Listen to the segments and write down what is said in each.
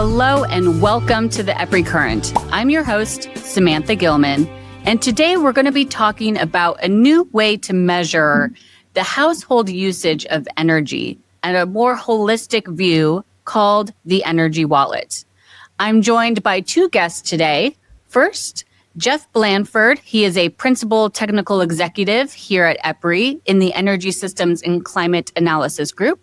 Hello and welcome to the EPRI Current. I'm your host, Samantha Gilman, and today we're going to be talking about a new way to measure the household usage of energy and a more holistic view called the energy wallet. I'm joined by two guests today. First, Geoff Blanford. He is a principal technical executive here at EPRI in the Energy Systems and Climate Analysis Group.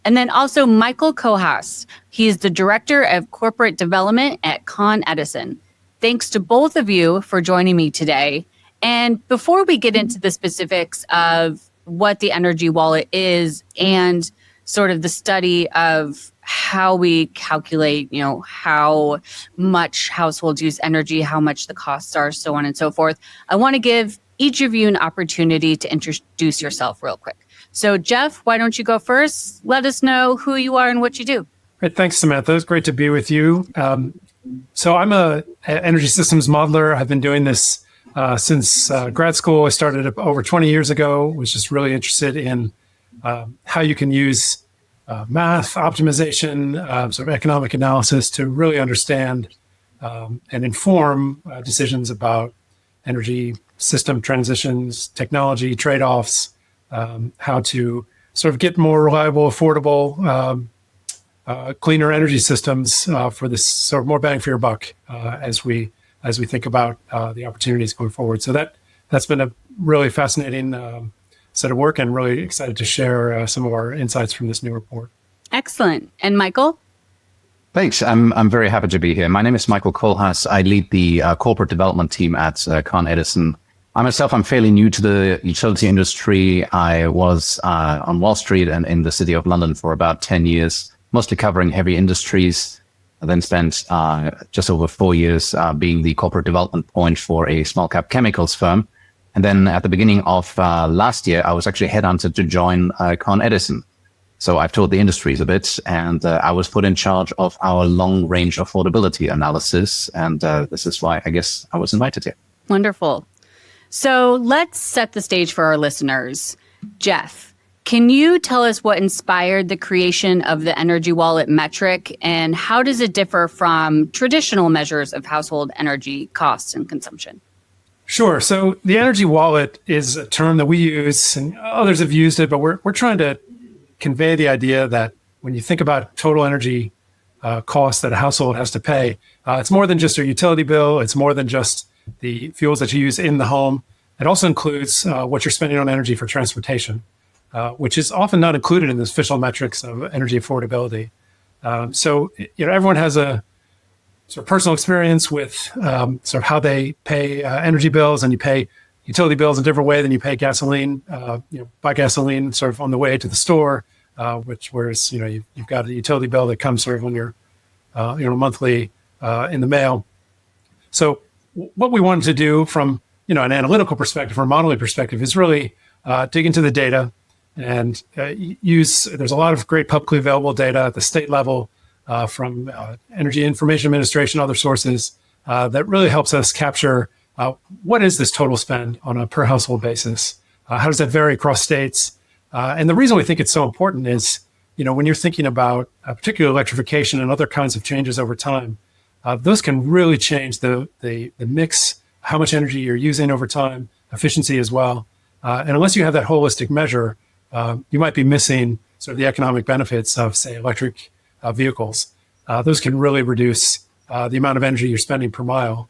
And then also Michael Kohlhaas. He is the Director of Corporate Development at Con Edison. Thanks to both of you for joining me today. And before we get into the specifics of what the energy wallet is and sort of the study of how we calculate, how much households use energy, how much the costs are, so on and so forth, I want to give each of you an opportunity to introduce yourself real quick. So Geoff, why don't you go first? Let us know who you are and what you do. Great. Thanks, Samantha. It's great to be with you. So I'm a energy systems modeler. I've been doing this since grad school. I started over 20 years ago, was just really interested in how you can use math, optimization, sort of economic analysis to really understand and inform decisions about energy system transitions, technology trade-offs, how to sort of get more reliable, affordable, cleaner energy systems for this sort of more bang for your buck as we think about the opportunities going forward. So that's been a really fascinating set of work, and really excited to share some of our insights from this new report. Excellent. And Michael? Thanks. I'm very happy to be here. My name is Michael Kohlhaas. I lead the corporate development team at Con Edison. I'm fairly new to the utility industry. I was on Wall Street and in the city of London for about 10 years, mostly covering heavy industries. I then spent just over 4 years being the corporate development point for a small cap chemicals firm. And then at the beginning of last year, I was actually headhunted to join Con Edison. So I've toured the industries a bit, and I was put in charge of our long range affordability analysis. And this is why I guess I was invited here. Wonderful. So let's set the stage for our listeners. Geoff, can you tell us what inspired the creation of the energy wallet metric, and how does it differ from traditional measures of household energy costs and consumption? Sure. So the energy wallet is a term that we use, and others have used it, but we're trying to convey the idea that when you think about total energy costs that a household has to pay, it's more than just a utility bill. It's more than just the fuels that you use in the home. It also includes what you're spending on energy for transportation, which is often not included in the official metrics of energy affordability. So everyone has a sort of personal experience with sort of how they pay energy bills, and you pay utility bills in a different way than you pay gasoline. Buy gasoline sort of on the way to the store, whereas you've got a utility bill that comes sort of on your monthly in the mail. So what we wanted to do from an analytical perspective or modeling perspective is really dig into the data and there's a lot of great publicly available data at the state level from Energy Information Administration, other sources that really helps us capture what is this total spend on a per household basis? How does that vary across states? And the reason we think it's so important is, when you're thinking about particularly electrification and other kinds of changes over time, those can really change the mix, how much energy you're using over time, efficiency as well. And unless you have that holistic measure, you might be missing sort of the economic benefits of, say, electric vehicles. Those can really reduce the amount of energy you're spending per mile,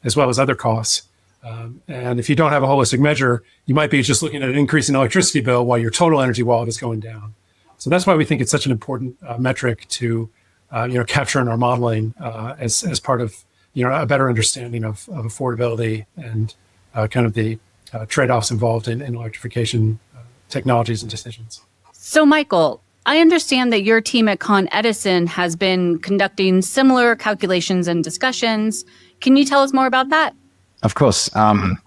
as well as other costs. And if you don't have a holistic measure, you might be just looking at an increase in electricity bill while your total energy wallet is going down. So that's why we think it's such an important metric to capture in our modeling as part of a better understanding of affordability and kind of the trade-offs involved in electrification technologies and decisions. So Michael, I understand that your team at Con Edison has been conducting similar calculations and discussions. Can you tell us more about that? Of course. I'm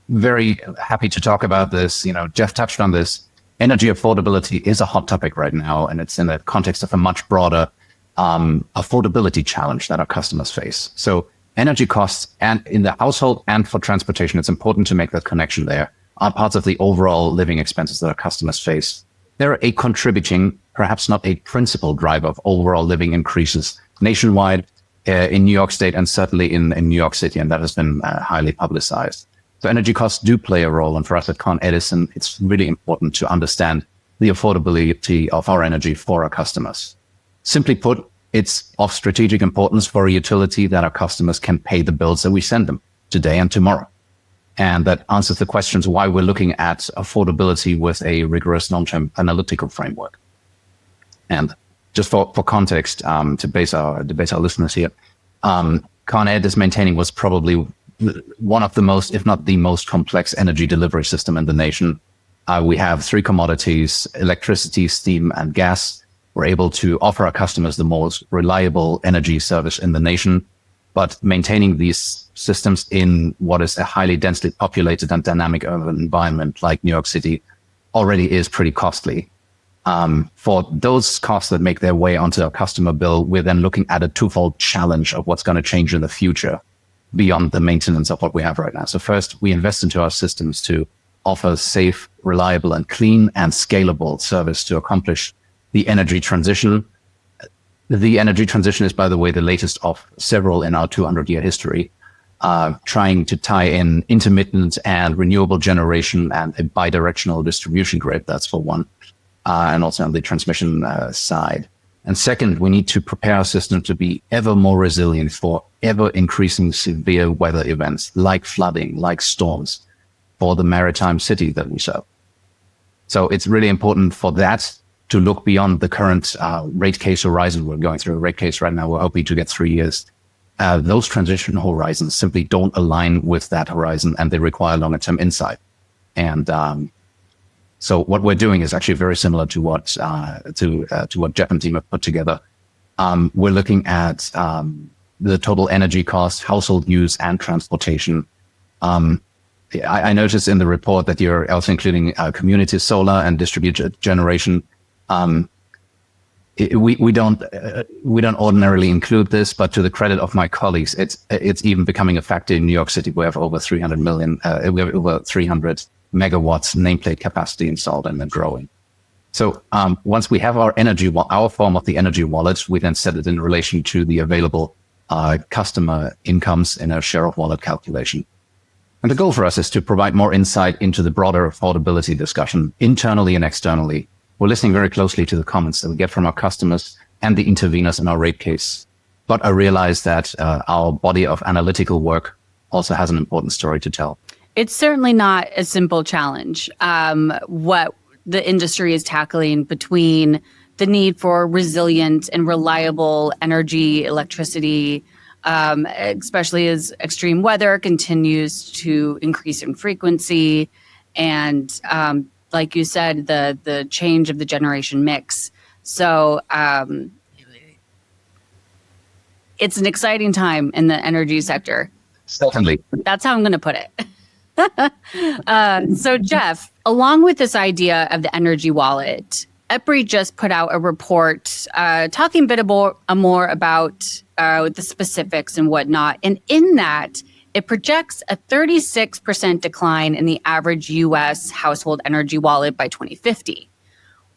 very happy to talk about this. Geoff touched on this. Energy affordability is a hot topic right now, and it's in the context of a much broader affordability challenge that our customers face. So energy costs, and in the household and for transportation, it's important to make that connection there, are parts of the overall living expenses that our customers face. they're a contributing, perhaps not a principal driver of overall living increases nationwide, in New York State, and certainly in New York City, and that has been highly publicized. So energy costs do play a role, and for us at Con Edison, it's really important to understand the affordability of our energy for our customers. Simply put, it's of strategic importance for a utility that our customers can pay the bills that we send them today and tomorrow. And that answers the questions why we're looking at affordability with a rigorous long-term analytical framework. And just for context, to base our listeners here, Con Ed is maintaining what's probably one of the most, if not the most complex energy delivery system in the nation. We have three commodities: electricity, steam, and gas. We're able to offer our customers the most reliable energy service in the nation, but maintaining these systems in what is a highly densely populated and dynamic urban environment like New York City already is pretty costly. For those costs that make their way onto our customer bill, we're then looking at a twofold challenge of what's going to change in the future beyond the maintenance of what we have right now. So first, we invest into our systems to offer safe, reliable, and clean and scalable service to accomplish the energy transition. The energy transition is, by the way, the latest of several in our 200-year history, trying to tie in intermittent and renewable generation and a bidirectional distribution grid. That's for one. And also on the transmission side. And second, we need to prepare our system to be ever more resilient for ever increasing severe weather events like flooding, like storms, for the maritime city that we serve. So it's really important for that to look beyond the current rate case horizon. We're going through a rate case right now. We're hoping to get 3 years. Those transition horizons simply don't align with that horizon, and they require longer term insight. And so what we're doing is actually very similar to what Geoff and team have put together. We're looking at the total energy cost, household use, and transportation. I noticed in the report that you're also including community solar and distributed generation. We don't ordinarily include this, but to the credit of my colleagues, it's even becoming a factor in New York City. We have over 300 megawatts nameplate capacity installed and then growing. So once we have our form of the energy wallet, we then set it in relation to the available customer incomes in a share of wallet calculation. And the goal for us is to provide more insight into the broader affordability discussion internally and externally. We're listening very closely to the comments that we get from our customers and the interveners in our rate case. But I realize that our body of analytical work also has an important story to tell. It's certainly not a simple challenge, what the industry is tackling between the need for resilient and reliable energy, electricity, especially as extreme weather continues to increase in frequency. And like you said, the change of the generation mix. So it's an exciting time in the energy sector. Certainly. That's how I'm going to put it. So Geoff, along with this idea of the energy wallet, EPRI just put out a report talking a bit more about the specifics and whatnot. And in that, it projects a 36% decline in the average U.S. household energy wallet by 2050.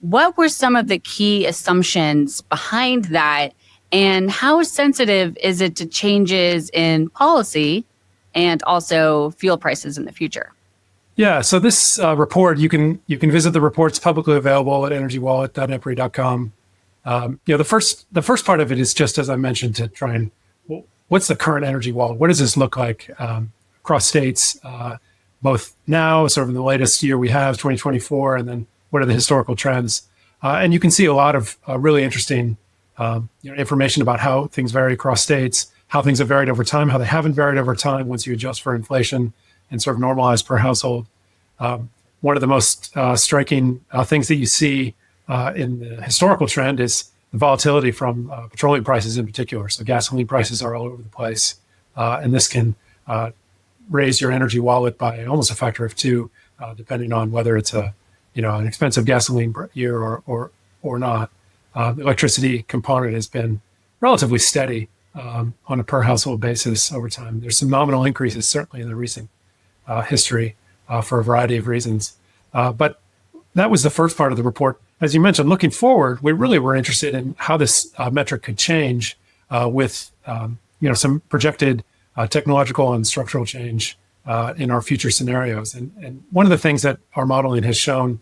What were some of the key assumptions behind that? And how sensitive is it to changes in policy and also fuel prices in the future? Yeah, so this report, you can visit the reports publicly available at energywallet.epri.com. The first part of it is just, as I mentioned, to try and what's the current energy wallet? What does this look like across states, both now, sort of in the latest year we have, 2024, and then what are the historical trends? And you can see a lot of really interesting information about how things vary across states, how things have varied over time, how they haven't varied over time once you adjust for inflation and sort of normalize per household. One of the most striking things that you see in the historical trend is the volatility from petroleum prices in particular. So gasoline prices are all over the place, and this can raise your energy wallet by almost a factor of 2, depending on whether it's an expensive gasoline year or not. The electricity component has been relatively steady on a per household basis over time. There's some nominal increases certainly in the recent history for a variety of reasons. But that was the first part of the report. as you mentioned, looking forward, we really were interested in how this metric could change with some projected technological and structural change in our future scenarios. And one of the things that our modeling has shown,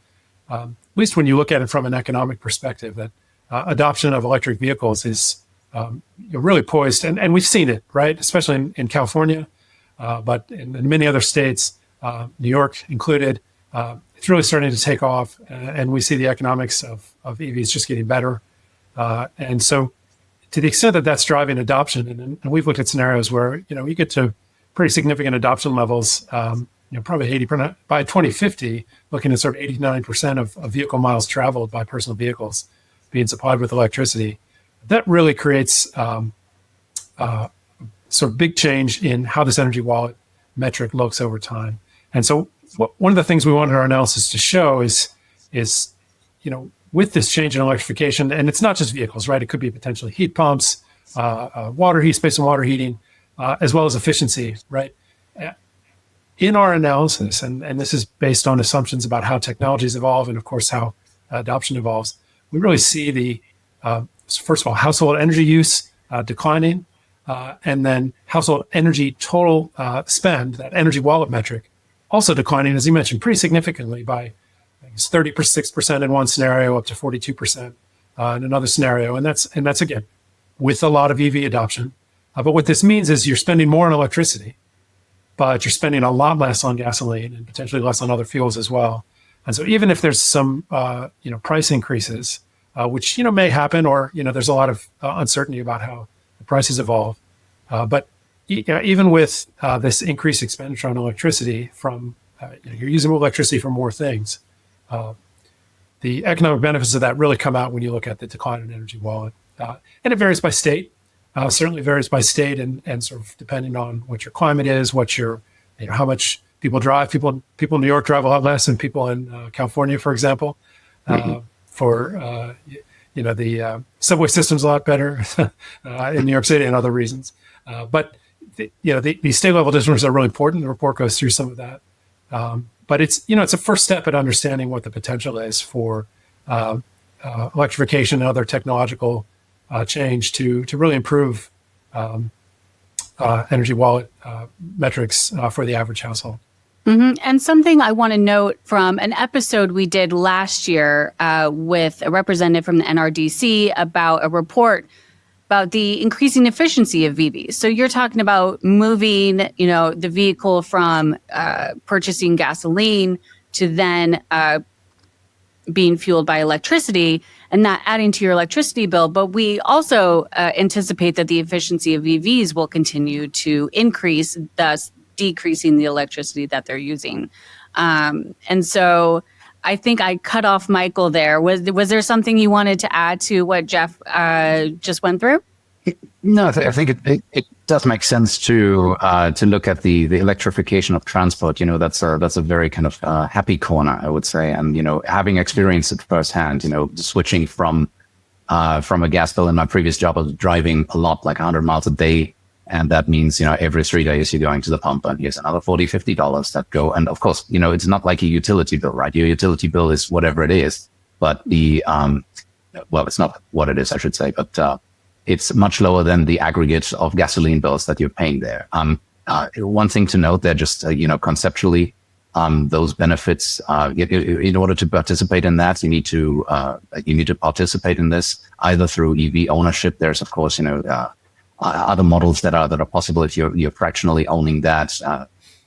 at least when you look at it from an economic perspective, that adoption of electric vehicles is really poised, and we've seen it, right, especially in California, but in many other states, New York included. It's really starting to take off, and we see the economics of EVs just getting better. And so to the extent that that's driving adoption, and we've looked at scenarios where, you get to pretty significant adoption levels, probably 80% by 2050, looking at sort of 89% of vehicle miles traveled by personal vehicles being supplied with electricity. That really creates sort of big change in how this energy wallet metric looks over time. And so one of the things we wanted our analysis to show is with this change in electrification, and it's not just vehicles, right? It could be potentially heat pumps, water heat, space and water heating, as well as efficiency, right? In our analysis, and this is based on assumptions about how technologies evolve and, of course, how adoption evolves, we really see the, first of all, household energy use declining, and then household energy total spend, that energy wallet metric, also declining, as you mentioned, pretty significantly by 36% in one scenario, up to 42% in another scenario. And that's again, with a lot of EV adoption. But what this means is you're spending more on electricity, but you're spending a lot less on gasoline and potentially less on other fuels as well. And so even if there's some, price increases, which, may happen, or, there's a lot of uncertainty about how the prices evolve. But even with this increased expenditure on electricity from, you're using electricity for more things, the economic benefits of that really come out when you look at the decline in energy wallet. And it varies by state, certainly varies by state and sort of depending on what your climate is, what your, how much people drive. People in New York drive a lot less than people in California, for example. The subway system's a lot better in New York City and other reasons. But the state level differences are really important. The report goes through some of that. But it's a first step at understanding what the potential is for electrification and other technological change to really improve energy wallet metrics for the average household. Mm-hmm. And something I want to note from an episode we did last year with a representative from the NRDC about a report about the increasing efficiency of EVs. So you're talking about moving, the vehicle from purchasing gasoline to then being fueled by electricity and not adding to your electricity bill. But we also anticipate that the efficiency of EVs will continue to increase, thus decreasing the electricity that they're using. And so I think I cut off Michael there. Was there something you wanted to add to what Geoff just went through? No, I think it does make sense to look at the electrification of transport. That's a very kind of happy corner, I would say. And having experienced it firsthand, switching from a gas bill in my previous job, I was driving a lot, like 100 miles a day. And that means, every 3 days you're going to the pump and here's another $40, $50 that go. And of course, it's not like a utility bill, right? Your utility bill is whatever it is, but it's not what it is, I should say, but it's much lower than the aggregate of gasoline bills that you're paying there. One thing to note there, just, conceptually, those benefits, in order to participate in that, you need to participate in this either through EV ownership. There's, of course, other models that are possible if you're fractionally owning that.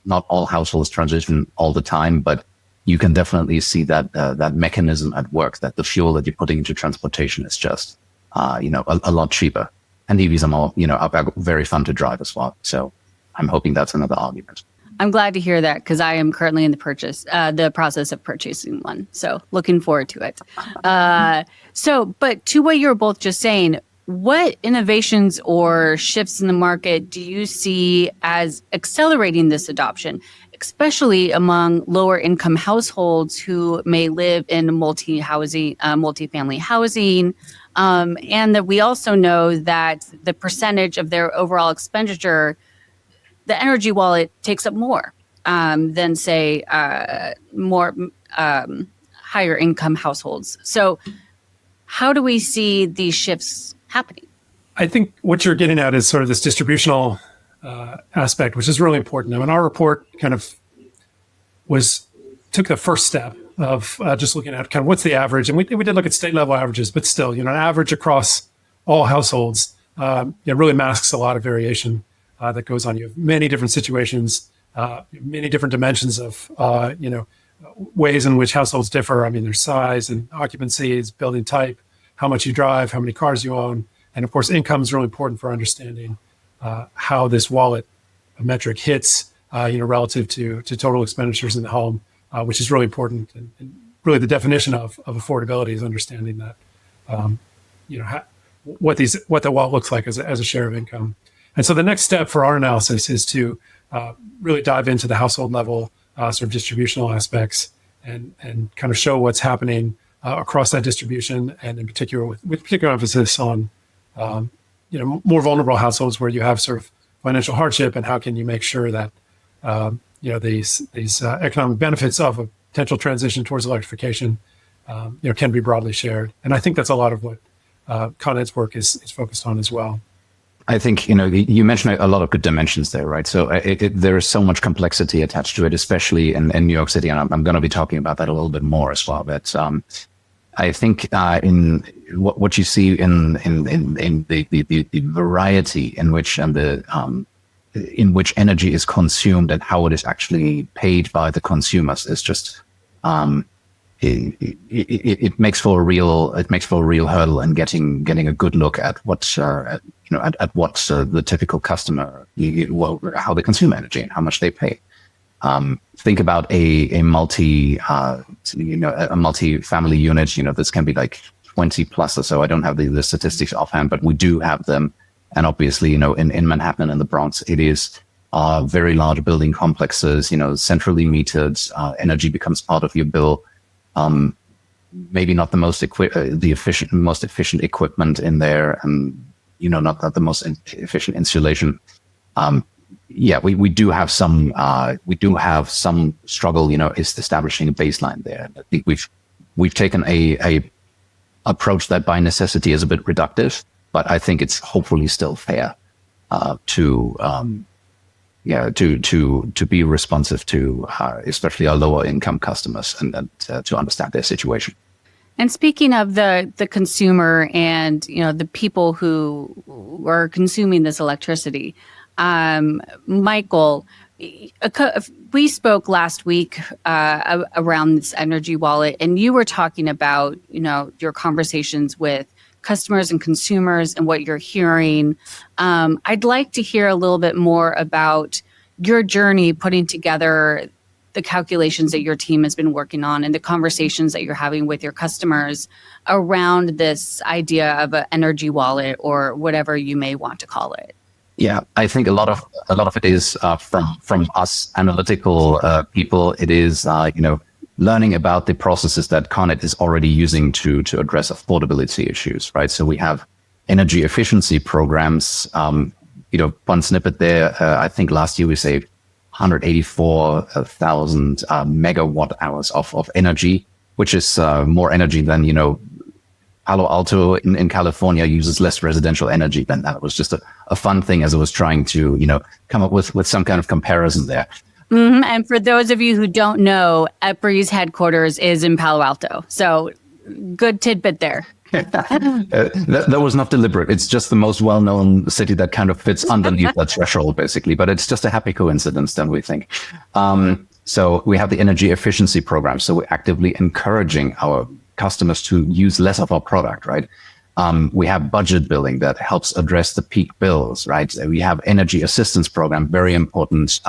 Not all households transition all the time, but you can definitely see that mechanism at work, that the fuel that you're putting into transportation is just a lot cheaper. And EVs are more, are very fun to drive as well. So I'm hoping that's another argument. I'm glad to hear that because I am currently in the process of purchasing one. So looking forward to it. But to what you were both just saying, what innovations or shifts in the market do you see as accelerating this adoption, especially among lower income households who may live in multifamily housing? And that we also know that the percentage of their overall expenditure, the energy wallet takes up more than, say, more higher income households. So how do we see these shifts happening? I think what you're getting at is sort of this distributional aspect, which is really important. I mean, our report kind of took the first step of just looking at kind of what's the average, and we did look at state level averages, but still, an average across all households really masks a lot of variation that goes on. You have many different situations, many different dimensions of ways in which households differ. I mean, their size and occupancies, building type, how much you drive, how many cars you own, and of course, income is really important for understanding how this wallet metric hits, relative to total expenditures in the home, which is really important. And really, the definition of affordability is understanding that, what the wallet looks like as a share of income. And so the next step for our analysis is to really dive into the household level sort of distributional aspects and kind of show what's happening across that distribution, and in particular with particular emphasis on more vulnerable households where you have sort of financial hardship, and how can you make sure that these economic benefits of a potential transition towards electrification can be broadly shared. And I think that's a lot of what Con Ed's work is focused on as well. I think, you mentioned a lot of good dimensions there, right? So there is so much complexity attached to it, especially in New York City. And I'm going to be talking about that a little bit more as well. But I think in what you see in the variety in which energy is consumed and how it is actually paid by the consumers is just it makes for a real hurdle in getting a good look at what the typical customer, how they consume energy and how much they pay. Think about a multi-family unit. This can be like 20 plus or so. I don't have the statistics offhand, but we do have them. And obviously, in Manhattan and the Bronx, it is very large building complexes. Centrally metered. Energy becomes part of your bill. Maybe not the most efficient equipment in there, and not the most efficient insulation. We do have some struggle, is establishing a baseline there. I think we've taken a approach that by necessity is a bit reductive, but I think it's hopefully still fair to be responsive to especially our lower income customers and to understand their situation. And speaking of the consumer and the people who are consuming this electricity, Michael, we spoke last week around this energy wallet, and you were talking about your conversations with customers and consumers and what you're hearing. I'd like to hear a little bit more about your journey putting together the calculations that your team has been working on and the conversations that you're having with your customers around this idea of an energy wallet, or whatever you may want to call it. Yeah, I think a lot of it is from us analytical people. It is learning about the processes that Con Ed is already using to address affordability issues, right? So we have energy efficiency programs. One snippet there. I think last year we saved 184,000 megawatt hours of energy, which is more energy than Palo Alto in California uses less residential energy than that. It was just a fun thing as I was trying to come up with some kind of comparison there. Mm-hmm. And for those of you who don't know, EPRI's headquarters is in Palo Alto. So good tidbit there. That was not deliberate. It's just the most well-known city that kind of fits underneath that threshold, basically. But it's just a happy coincidence, don't we think? So we have the energy efficiency program. So we're actively encouraging our customers to use less of our product, right? We have budget billing that helps address the peak bills, right? We have energy assistance program, very important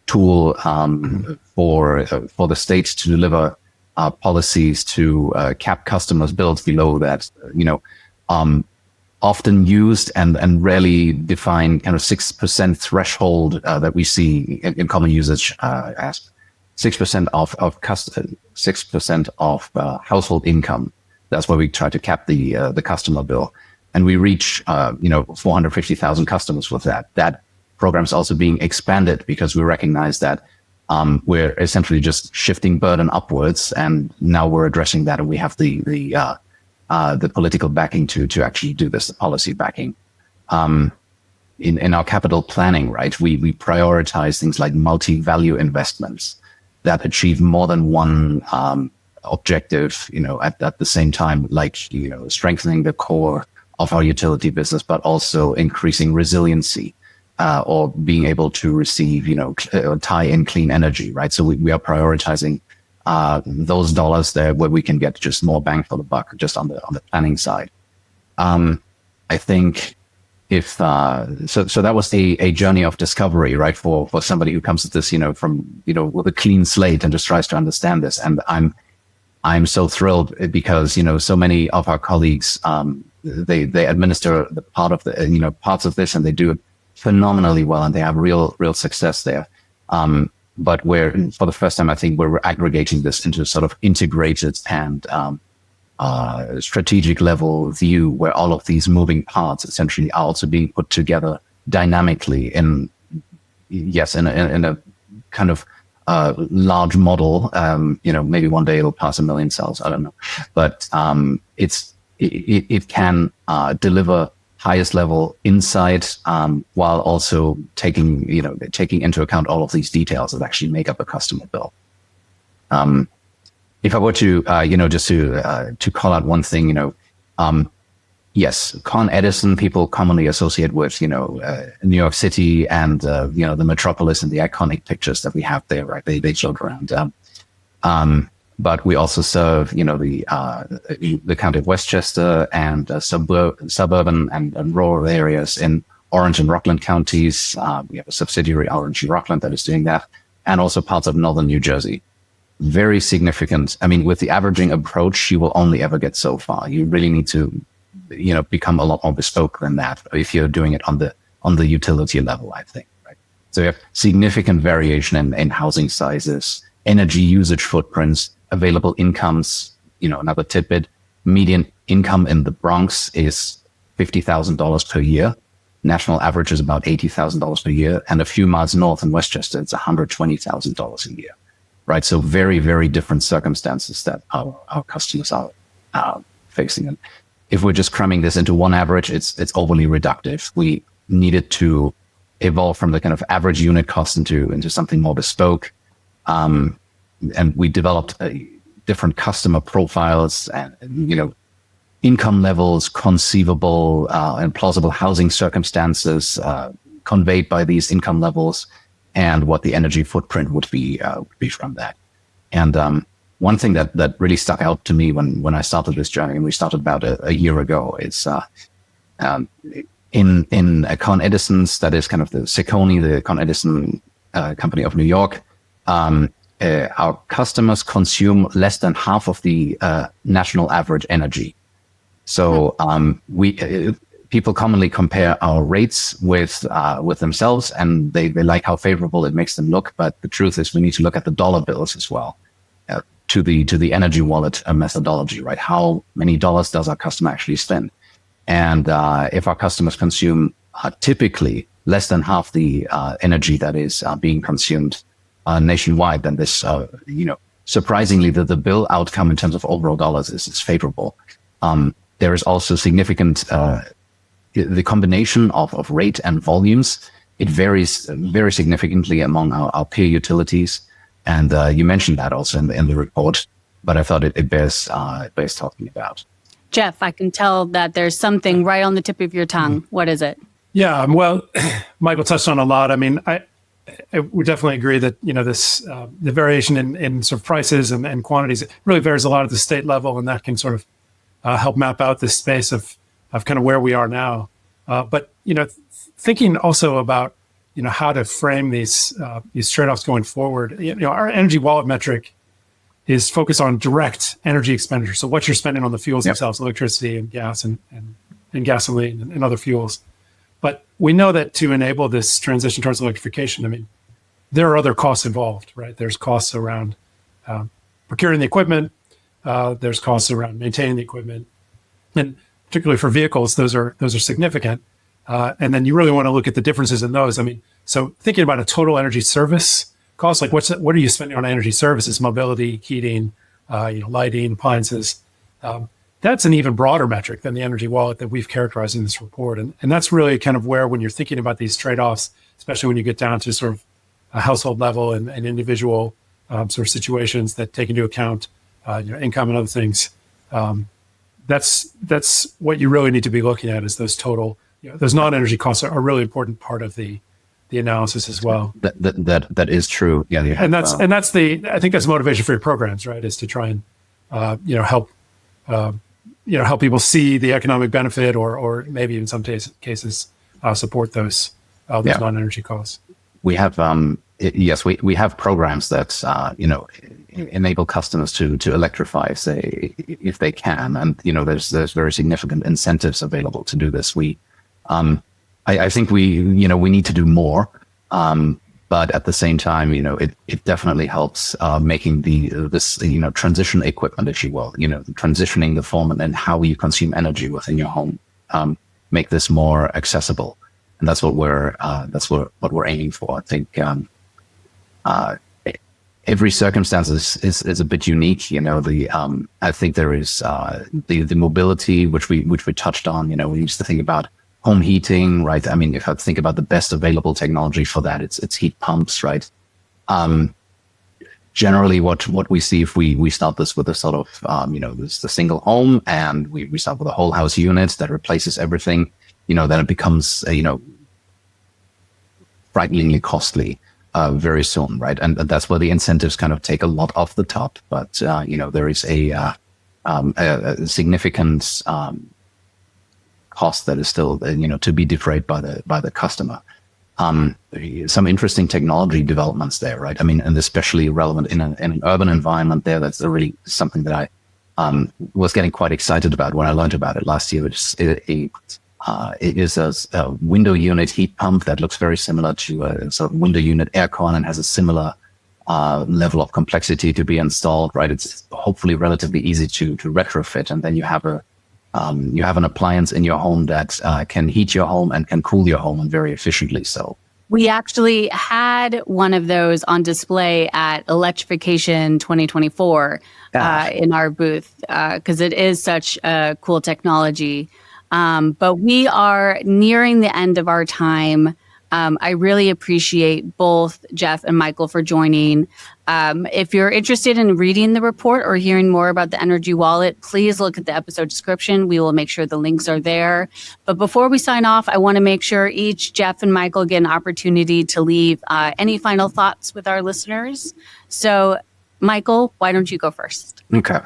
tool for the states to deliver policies to cap customers' bills below that, often used and rarely defined kind of 6% threshold that we see in common usage as 6% of household income. That's where we try to cap the customer bill, and we reach 450,000 customers with that. That program is also being expanded because we recognize that We're essentially just shifting burden upwards, and now we're addressing that, and we have the political backing to actually do this, the policy backing. In our capital planning, right, we prioritize things like multi-value investments that achieve more than one objective, at the same time, like, strengthening the core of our utility business, but also increasing resiliency, or being able to receive, tie in clean energy, right? So we are prioritizing those dollars there where we can get just more bang for the buck, just on the planning side. I think so that was a journey of discovery, right? For somebody who comes at this, from, with a clean slate and just tries to understand this. And I'm so thrilled because, so many of our colleagues, they administer the parts of this, and they do it phenomenally well, and they have real success there. But for the first time, I think we're aggregating this into sort of integrated and strategic level view, where all of these moving parts essentially are also being put together dynamically in a kind of large model. Maybe one day it'll pass 1 million cells. I don't know, but it can deliver highest level insight, while also taking into account all of these details that actually make up a customer bill. If I were to, just to call out one thing, yes, Con Edison, people commonly associate with, New York City and, the metropolis and the iconic pictures that we have there, right? They float around. But we also serve, the county of Westchester and suburban and rural areas in Orange and Rockland counties. We have a subsidiary, Orange and Rockland, that is doing that, and also parts of northern New Jersey. Very significant. I mean, with the averaging approach, you will only ever get so far. You really need to, become a lot more bespoke than that if you're doing it on the utility level, I think. Right. So you have significant variation in housing sizes, energy usage footprints, available incomes. Another tidbit: median income in the Bronx is $50,000 per year. National average is about $80,000 per year, and a few miles north in Westchester, it's $120,000 a year. Right. So very, very different circumstances that our customers are facing. And if we're just cramming this into one average, it's overly reductive. We needed to evolve from the kind of average unit cost into something more bespoke. And we developed different customer profiles and, income levels, conceivable and plausible housing circumstances conveyed by these income levels, and what the energy footprint would be from that. And one thing that really stuck out to me when I started this journey, and we started about a year ago, is in Con Edison's, that is kind of the Secconi, the Con Edison company of New York, our customers consume less than half of the national average energy. So people commonly compare our rates with themselves, and they like how favorable it makes them look. But the truth is, we need to look at the dollar bills as well, to the energy wallet methodology, right? How many dollars does our customer actually spend? And if our customers consume typically less than half the energy that is being consumed nationwide, then this, surprisingly, the bill outcome in terms of overall dollars is favorable. There is also significant the combination of rate and volumes. It varies very significantly among our peer utilities. And you mentioned that also in the report, but I thought it bears talking about. Geoff, I can tell that there's something right on the tip of your tongue. What is it? Yeah, well, Michael touched on a lot. I mean, I would definitely agree that, this the variation in sort of prices and quantities, it really varies a lot at the state level, and that can sort of help map out this space of kind of where we are now. But, thinking also about, how to frame these trade-offs going forward, our energy wallet metric is focused on direct energy expenditure. So what you're spending on the fuels themselves, electricity and gas and gasoline and other fuels. But we know that to enable this transition towards electrification, I mean, there are other costs involved, right? There's costs around procuring the equipment. There's costs around maintaining the equipment, and particularly for vehicles, those are significant. And then you really want to look at the differences in those. I mean, so thinking about a total energy service costs, like what are you spending on energy services, mobility, heating, lighting, appliances. That's an even broader metric than the energy wallet that we've characterized in this report. And that's really kind of where, when you're thinking about these trade-offs, especially when you get down to sort of a household level and individual sort of situations that take into account income and other things, that's what you really need to be looking at, is those total, those non-energy costs are a really important part of the analysis as well. That is true. Yeah, and that's I think that's motivation for your programs, right? Is to try and help people see the economic benefit, or maybe in some cases support those non-energy costs. We have we have programs that enable customers to electrify, say, if they can, and there's very significant incentives available to do this. I think we need to do more, but at the same time, it definitely helps making this transition equipment, if you will, transitioning the form and how you consume energy within your home, make this more accessible, and that's what we're aiming for. I think every circumstance is a bit unique. I think there is the mobility which we touched on. We used to think about home heating, right? I mean, if I think about the best available technology for that, it's heat pumps, right? Generally, what we see, if we start this with a sort of this the single home, and we start with a whole house unit that replaces everything, then it becomes frighteningly costly very soon, right? And that's where the incentives kind of take a lot off the top. But there is a significant cost that is still to be defrayed by the customer. Some interesting technology developments there, right? I mean, and especially relevant in an urban environment there. That's really something that I was getting quite excited about when I learned about it last year. It is a window unit heat pump that looks very similar to a sort of window unit aircon and has a similar level of complexity to be installed, right? It's hopefully relatively easy to retrofit, and then you have an appliance in your home that can heat your home and can cool your home, and very efficiently so. We actually had one of those on display at Electrification 2024 in our booth, because it is such a cool technology. But we are nearing the end of our time. I really appreciate both Geoff and Michael for joining. If you're interested in reading the report or hearing more about the Energy Wallet, please look at the episode description. We will make sure the links are there. But before we sign off, I want to make sure each Geoff and Michael get an opportunity to leave any final thoughts with our listeners. So, Michael, why don't you go first? Okay.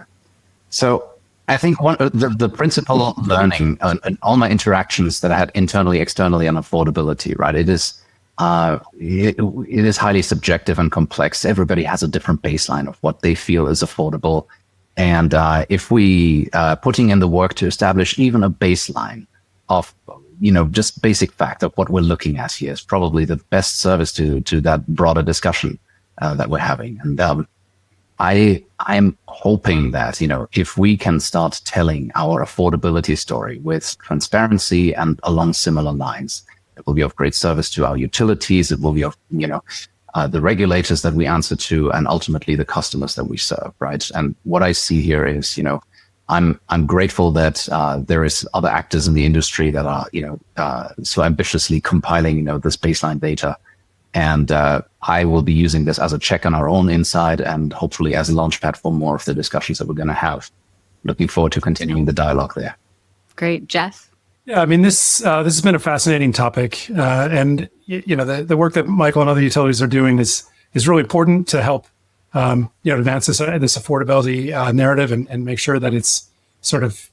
So I think the principal learning in all my interactions that I had internally, externally on affordability, right? It is highly subjective and complex. Everybody has a different baseline of what they feel is affordable. And if we putting in the work to establish even a baseline of, just basic fact of what we're looking at here is probably the best service to that broader discussion that we're having. And I'm hoping that, if we can start telling our affordability story with transparency and along similar lines, it will be of great service to our utilities. It will be of, the regulators that we answer to, and ultimately the customers that we serve, right? And what I see here is, I'm grateful that there is other actors in the industry that are, so ambitiously compiling, this baseline data. And I will be using this as a check on our own inside, and hopefully as a launchpad for more of the discussions that we're going to have. Looking forward to continuing the dialogue there. Great. Geoff? Yeah, I mean, this has been a fascinating topic. And, the work that Michael and other utilities are doing is really important to help, advance this affordability narrative and make sure that it's sort of,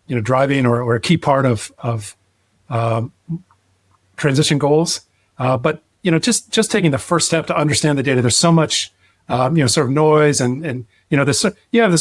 driving or a key part of transition goals. But just taking the first step to understand the data. There's so much, sort of noise and you have this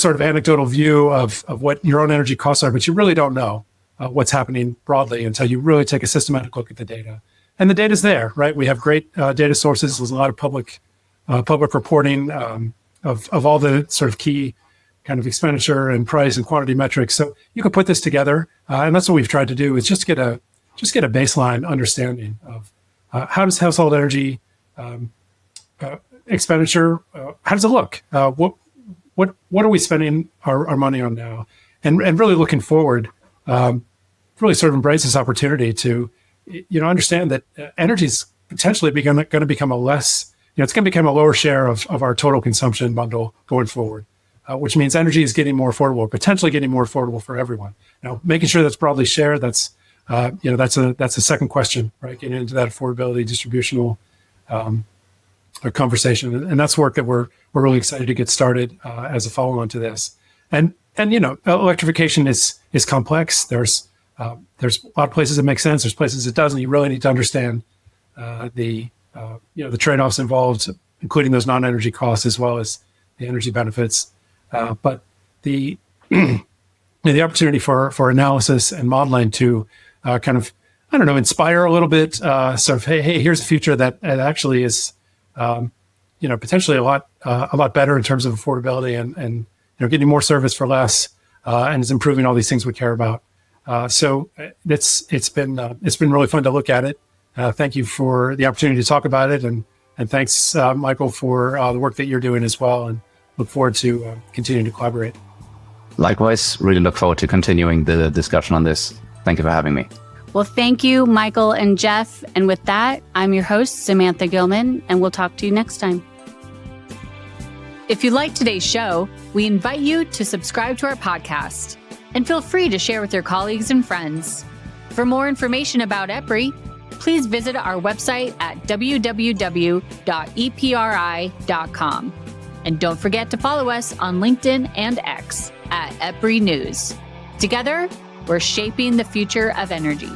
sort of anecdotal view of what your own energy costs are, but you really don't know what's happening broadly until you really take a systematic look at the data. And the data's there, right? We have great data sources. There's a lot of public reporting of all the sort of key kind of expenditure and price and quantity metrics. So you can put this together, and that's what we've tried to do, is just get a baseline understanding of how does household energy expenditure, how does it look? What are we spending our money on now? And really looking forward, really sort of embrace this opportunity to, understand that energy is potentially going to become a less, it's going to become a lower share of our total consumption bundle going forward, which means energy is getting more affordable, potentially getting more affordable for everyone. Now, making sure that's broadly shared, that's a second question, right? Getting into that affordability distributional conversation, and that's work that we're really excited to get started as a follow-on to this. And electrification is complex. There's a lot of places that make sense. There's places it doesn't. You really need to understand the trade-offs involved, including those non-energy costs as well as the energy benefits. But the the opportunity for analysis and modeling to inspire a little bit. Sort of, hey, here's a future that actually is, potentially a lot better in terms of affordability and getting more service for less, and is improving all these things we care about. So it's been really fun to look at it. Thank you for the opportunity to talk about it, and thanks, Michael, for the work that you're doing as well. And look forward to continuing to collaborate. Likewise, really look forward to continuing the discussion on this. Thank you for having me. Well, thank you, Michael and Geoff. And with that, I'm your host, Samantha Gilman, and we'll talk to you next time. If you liked today's show, we invite you to subscribe to our podcast and feel free to share with your colleagues and friends. For more information about EPRI, please visit our website at www.epri.com. And don't forget to follow us on LinkedIn and X at EPRI News. Together, we're shaping the future of energy.